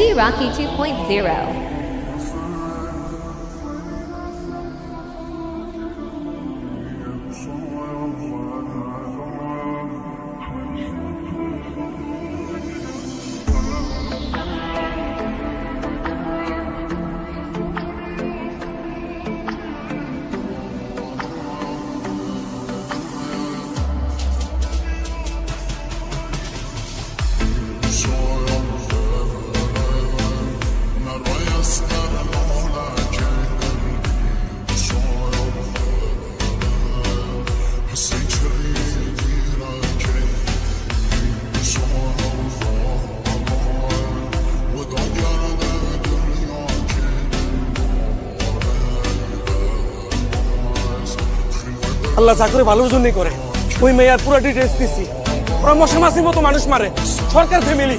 D Rocky 2.0. আল্লাহ যা করে ভালোর জন্যই করে। ওই মেয়ার পুরো ডিটেলস দিচ্ছি, ওরা মশা মাছির মতো মানুষ মারে, সরকার ফ্যামিলি।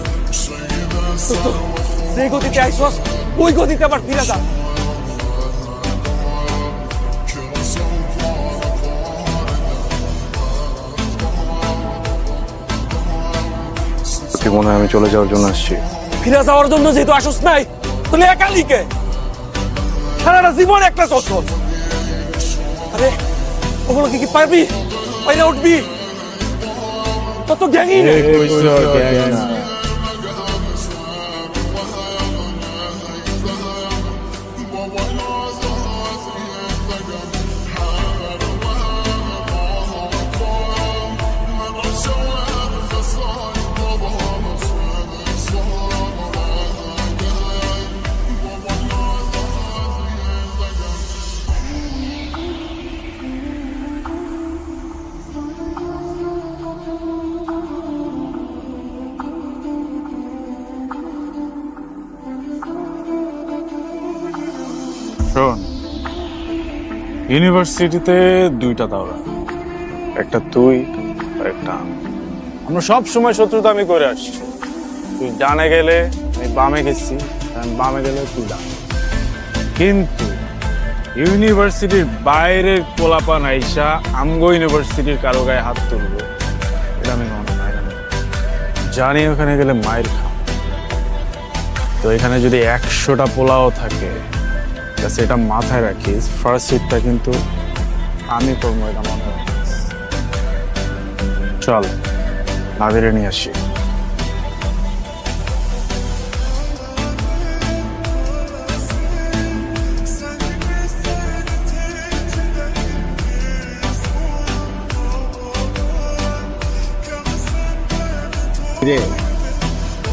যে গতিতে আইসস ওই গতিতে আবার ফিরে যা। মনে হয় আমি চলে যাওয়ার জন্য আসছি। ফিরে যাওয়ার জন্য যেহেতু আসস নাই, তাহলে একালিকে সারাটা জীবন একটা চক্কর। আরে ওগুলো কি পারবি? পাইলে উঠবি? তত গ্যাংই নেই। শোন, ইউনিভার্সিটিতে দুইটা দাওরা, একটা তুই আর একটা আমি। আমরা সব সময় শত্রুতা আমি করে আসছি। তুই ডানে গেলে আমি বামে গেছি, আমি বামে গেলে তুই ডানে। কিন্তু ইউনিভার্সিটির বাইরের পোলাপান আইসা আমগো ইউনিভার্সিটির কারো গায়ে হাত তুলবো, এটা আমি জানি। ওখানে গেলে মায়ের খা। তো এখানে যদি 100টা পোলাও থাকে, সেটা মাথায় রাখিস, ফার্স্ট সিটটা কিন্তু আমি করবো, এটা মনে রাখিস। চল নাদিরে নিয়ে আসি।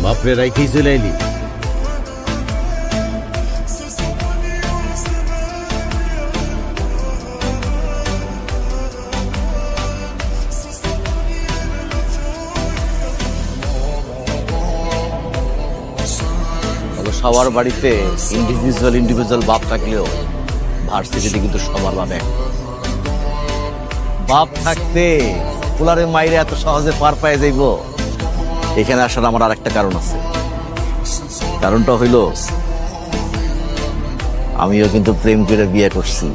বাপরে রাইখেই চলে এলি। সবার বাড়িতে ইন্ডিভিজুয়াল বাপ থাকলেও ভার্সিটিতে কিন্তু সবার বাপ এক। বাপ থাকতে পোলারে মাইরে এত সহজে পার পায়ে যাইব, এখানে আসার আমার আর একটা কারণ আছে। কারণটা হইল আমিও কিন্তু প্রেম করে বিয়ে করছি।